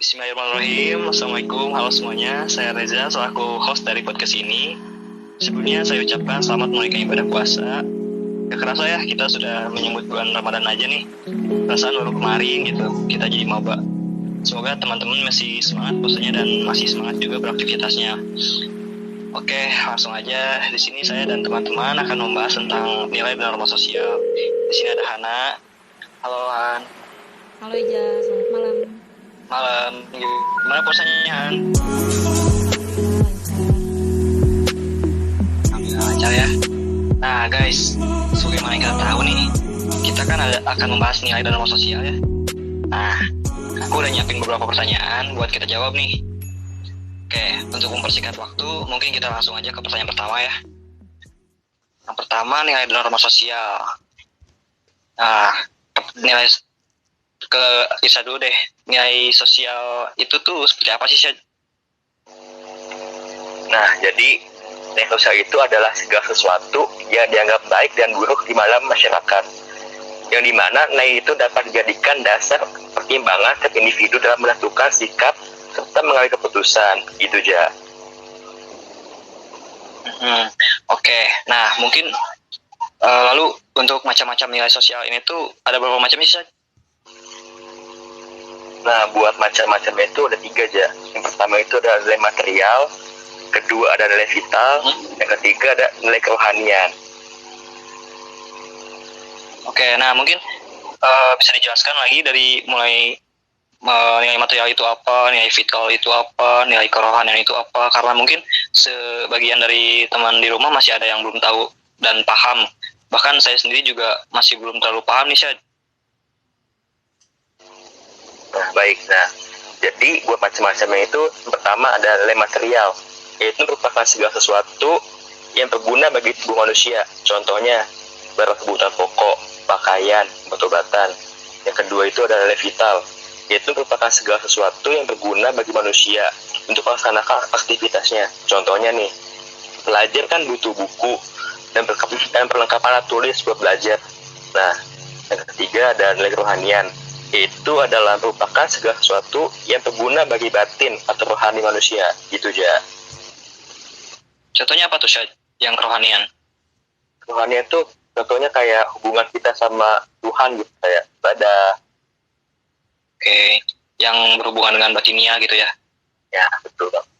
Bismillahirrahmanirrahim. Assalamualaikum, halo semuanya. Saya Reza, selaku host dari podcast ini. Sebelumnya saya ucapkan selamat menunaikan ibadah puasa. Gak kerasa ya, kita sudah menyambut bulan Ramadan aja nih. Perasaan baru kemarin gitu, kita jadi maba. Semoga teman-teman masih semangat puasanya dan masih semangat juga beraktivitasnya. Oke, langsung aja. Di sini saya dan teman-teman akan membahas tentang nilai dan norma sosial. Di sini ada Hana. Halo Han. Halo Ija, selamat malam. Malam. Gimana puasanya Han? Lancar ya. Nah guys, sebagaimana yang kita tahu nih, kita kan akan membahas nilai dan norma sosial ya. Nah, aku udah nyiapin beberapa pertanyaan buat kita jawab nih. Oke, untuk mempersingkat waktu, mungkin kita langsung aja ke pertanyaan pertama ya. Yang pertama, nilai dan norma sosial. Nah, nilai ke Isa dulu deh. Nilai sosial itu tuh seperti apa sih, Syed? Nah, jadi nilai sosial itu adalah segala sesuatu yang dianggap baik dan buruk di dalam masyarakat. Yang dimana nilai itu dapat dijadikan dasar pertimbangan setiap individu dalam menentukan sikap serta mengambil keputusan. Gitu aja. Oke. Nah, mungkin lalu untuk macam-macam nilai sosial ini tuh ada berapa macam sih, Syed? Nah, buat macam-macam itu ada 3 aja. Yang pertama itu ada nilai material, kedua ada nilai vital, yang ketiga ada nilai kerohanian. Oke, nah mungkin bisa dijelaskan lagi dari mulai nilai material itu apa, nilai vital itu apa, nilai kerohanian itu apa, karena mungkin sebagian dari teman di rumah masih ada yang belum tahu dan paham. Bahkan saya sendiri juga masih belum terlalu paham nih, Syed. Nah, baik. Nah, jadi buat macam-macamnya itu pertama ada nilai material, yaitu merupakan segala sesuatu yang berguna bagi tubuh manusia. Contohnya, barang kebutuhan pokok, pakaian, obat-obatan. Yang kedua itu ada nilai vital, yaitu merupakan segala sesuatu yang berguna bagi manusia untuk melaksanakan aktivitasnya. Contohnya nih, pelajar kan butuh buku dan perlengkapan alat tulis buat belajar. Nah, yang ketiga ada nilai kerohanian, yaitu adalah merupakan segala sesuatu yang berguna bagi batin atau rohani manusia. Gitu aja. Contohnya apa tuh, Syed, yang kerohanian? Kerohanian itu contohnya kayak hubungan kita sama Tuhan gitu, kayak ibadah. Oke, yang berhubungan dengan batinia gitu ya. Ya, betul Bang.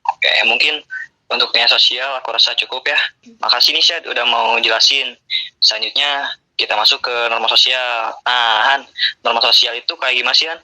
Oke, mungkin untuk nilai sosial aku rasa cukup ya. Makasih nih, Syed, udah mau jelasin. Selanjutnya kita masuk ke norma sosial. Nah, Han, norma sosial itu kayak gimana sih, Han?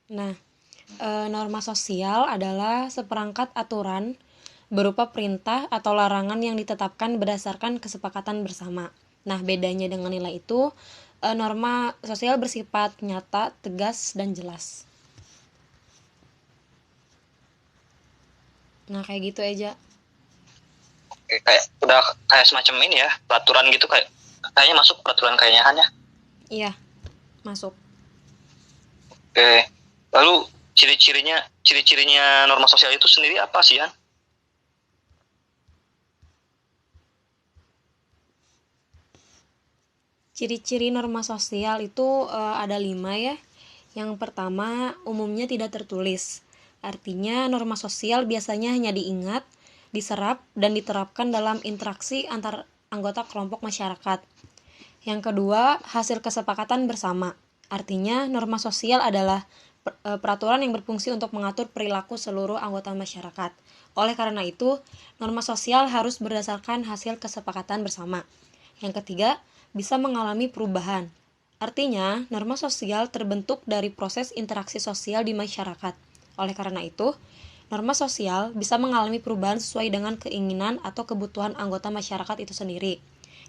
Nah, norma sosial adalah seperangkat aturan berupa perintah atau larangan yang ditetapkan berdasarkan kesepakatan bersama. Nah, bedanya dengan nilai itu, norma sosial bersifat nyata, tegas, dan jelas. Nah, kayak gitu aja. Oke, udah kayak semacam ini ya, peraturan gitu, kayaknya masuk peraturan kayaknya, Han ya. Iya, masuk. Oke, lalu ciri-cirinya norma sosial itu sendiri apa sih, Han? Ciri-ciri norma sosial itu ada 5 ya. Yang pertama, umumnya tidak tertulis. Artinya norma sosial biasanya hanya diingat, diserap, dan diterapkan dalam interaksi antar anggota kelompok masyarakat. Yang kedua, hasil kesepakatan bersama. Artinya norma sosial adalah peraturan yang berfungsi untuk mengatur perilaku seluruh anggota masyarakat. Oleh karena itu, norma sosial harus berdasarkan hasil kesepakatan bersama. Yang ketiga, bisa mengalami perubahan. Artinya, norma sosial terbentuk dari proses interaksi sosial di masyarakat. Oleh karena itu, norma sosial bisa mengalami perubahan sesuai dengan keinginan atau kebutuhan anggota masyarakat itu sendiri.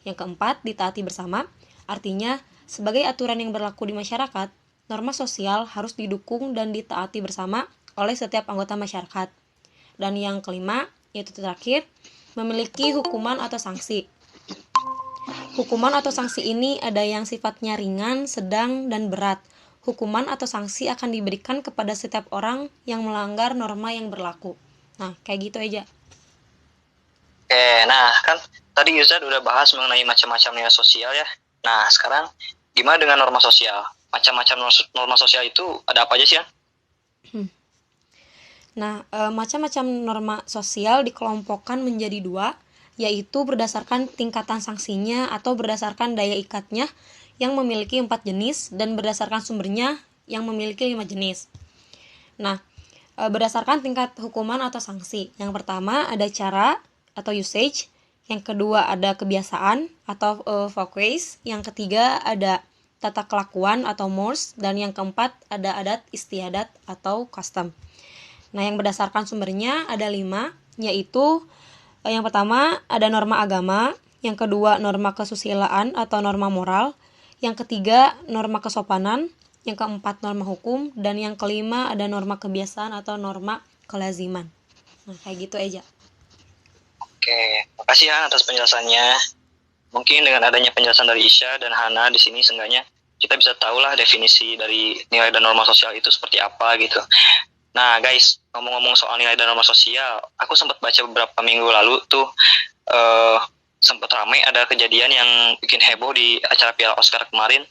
Yang keempat, ditaati bersama. Artinya, sebagai aturan yang berlaku di masyarakat, norma sosial harus didukung dan ditaati bersama oleh setiap anggota masyarakat. Dan yang kelima, yaitu terakhir, memiliki hukuman atau sanksi. Hukuman atau sanksi ini ada yang sifatnya ringan, sedang, dan berat. Hukuman atau sanksi akan diberikan kepada setiap orang yang melanggar norma yang berlaku. Nah, kayak gitu aja. Oke, nah kan tadi Yuzad udah bahas mengenai macam-macam nilai sosial ya. Nah, sekarang gimana dengan norma sosial? Macam-macam norma sosial itu ada apa aja sih, Han? Nah, macam-macam norma sosial dikelompokkan menjadi dua, yaitu berdasarkan tingkatan sanksinya atau berdasarkan daya ikatnya yang memiliki 4 jenis dan berdasarkan sumbernya yang memiliki 5 jenis. Nah, berdasarkan tingkat hukuman atau sanksi. Yang pertama ada cara atau usage, yang kedua ada kebiasaan atau folkways, yang ketiga ada tata kelakuan atau mores, dan yang keempat ada adat istiadat atau custom. Nah, yang berdasarkan sumbernya ada 5, yaitu yang pertama ada norma agama, yang kedua norma kesusilaan atau norma moral, yang ketiga norma kesopanan, yang keempat norma hukum, dan yang kelima ada norma kebiasaan atau norma kelaziman. Nah, kayak gitu aja. Oke, makasih Han atas penjelasannya. Mungkin dengan adanya penjelasan dari Isya dan Hana di sini seenggaknya kita bisa tahulah definisi dari nilai dan norma sosial itu seperti apa gitu. Nah guys, ngomong-ngomong soal nilai dan norma sosial, aku sempat baca beberapa minggu lalu tuh sempat ramai ada kejadian yang bikin heboh di acara Piala Oscar kemarin.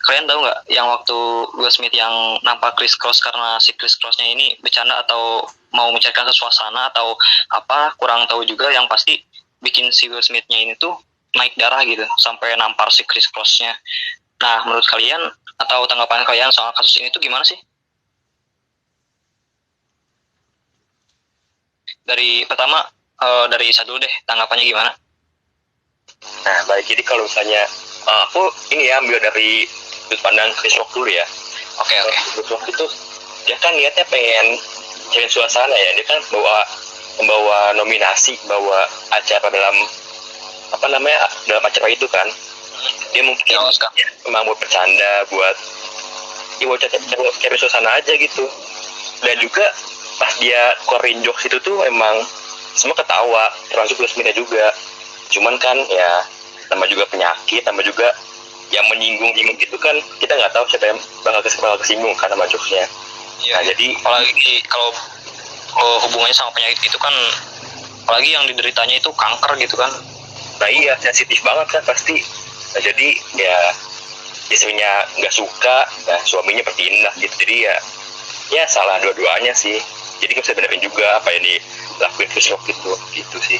Kalian tahu nggak yang waktu Will Smith yang nampak Chris Cross karena si Chris Crossnya ini bercanda atau mau mencairkan suasana atau apa, kurang tahu juga, yang pasti bikin si Will Smith-nya ini tuh naik darah gitu sampai nampar si Chris Cross-nya. Nah, menurut kalian atau tanggapan kalian soal kasus ini tuh gimana sih? Dari pertama dari Isa dulu deh, tanggapannya gimana? Nah, baik. Jadi kalau misalnya aku ini ya ambil dari sudut pandang Chris Rock dulu ya. Oke. Chris Rock itu dia kan niatnya pengen cari suasana ya. Dia kan membawa nominasi, bawa acara dalam dalam acara itu kan. Dia mungkin memang buat bercanda, buat cari suasana aja gitu. Dan juga pas dia keluarin jokes itu tuh emang semua ketawa, termasuk Will Smith juga. Cuman kan ya tambah juga penyakit, tambah juga yang menyinggung gitu kan, kita nggak tahu siapa yang bakal kesinggung kan sama jokesnya. Iya, nah, jadi apalagi kalau hubungannya sama penyakit itu kan, apalagi yang dideritanya itu kanker gitu kan. Nah iya, sensitif banget kan pasti. Nah, jadi ya istrinya nggak suka, nah suaminya bertindak gitu. Jadi ya salah dua-duanya sih. Jadi nggak bisa benerin juga apa yang dilakuin Chris Rock gitu sih.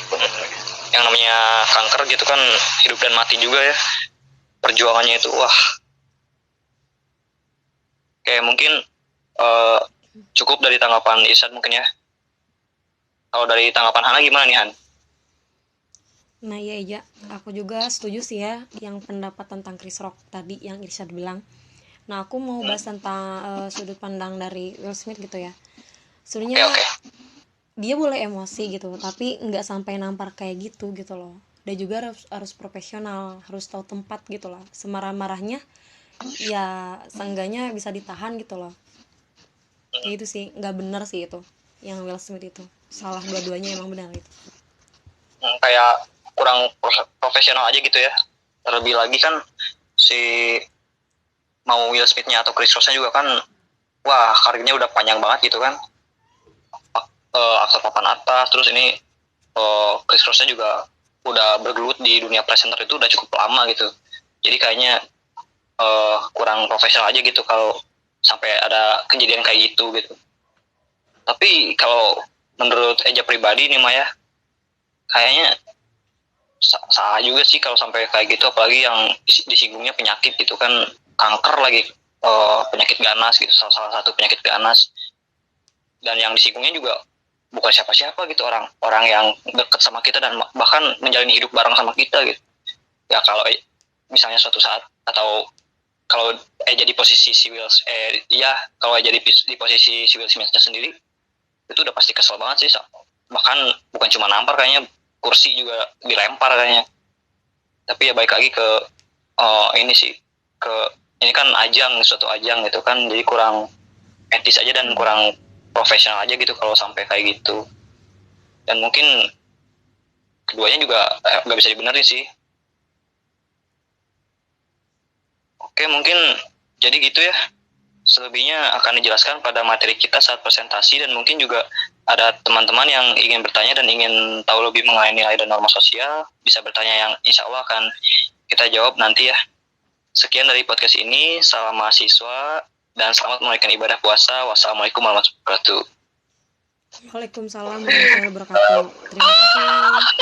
Yang namanya kanker gitu kan hidup dan mati juga ya, perjuangannya itu wah. Oke, mungkin cukup dari tanggapan Isan mungkin ya. Kalau dari tanggapan Hana gimana nih Han? Nah iya, aku juga setuju sih ya yang pendapat tentang Chris Rock tadi yang Irsyad bilang. Nah, aku mau bahas tentang sudut pandang dari Will Smith gitu ya. Sebenarnya dia boleh emosi gitu, tapi nggak sampai nampar kayak gitu loh. Dia juga harus profesional, harus tahu tempat gitu lah. Semarah-marahnya ya seenggaknya bisa ditahan gitu loh. Ya itu sih, nggak benar sih itu yang Will Smith itu. Salah dua-duanya, emang benar itu. Kayak kurang profesional aja gitu ya. Terlebih lagi kan si mau Will Smith-nya atau Chris Rock-nya juga kan wah karirnya udah panjang banget gitu kan. Aktor papan atas, terus ini Chris Rock-nya juga udah bergelut di dunia presenter itu udah cukup lama gitu. Jadi kayaknya kurang profesional aja gitu kalau sampai ada kejadian kayak gitu. Tapi kalau menurut Eja pribadi nih Maya, kayaknya salah juga sih kalau sampai kayak gitu, apalagi yang disinggungnya penyakit gitu kan, kanker lagi, penyakit ganas gitu, salah satu penyakit ganas, dan yang disinggungnya juga bukan siapa-siapa gitu, orang yang dekat sama kita dan bahkan menjalani hidup bareng sama kita gitu. Ya kalau misalnya suatu saat atau kalau jadi posisi si Will kalau jadi di posisi si Will Smith-nya sendiri itu udah pasti kesel banget sih, bahkan bukan cuma nampar, kayaknya kursi juga dilempar kayaknya. Tapi ya balik lagi ke ini sih, ini kan suatu ajang gitu kan, jadi kurang etis aja dan kurang profesional aja gitu kalau sampai kayak gitu. Dan mungkin keduanya juga nggak bisa dibenerin sih. Oke, mungkin jadi gitu ya. Selebihnya akan dijelaskan pada materi kita saat presentasi, dan mungkin juga ada teman-teman yang ingin bertanya dan ingin tahu lebih mengenai nilai dan norma sosial, bisa bertanya yang insya Allah akan kita jawab nanti ya. Sekian dari podcast ini, salam mahasiswa dan selamat menunaikan ibadah puasa. Wassalamualaikum warahmatullahi wabarakatuh. Waalaikumsalam warahmatullahi wabarakatuh. Terima kasih.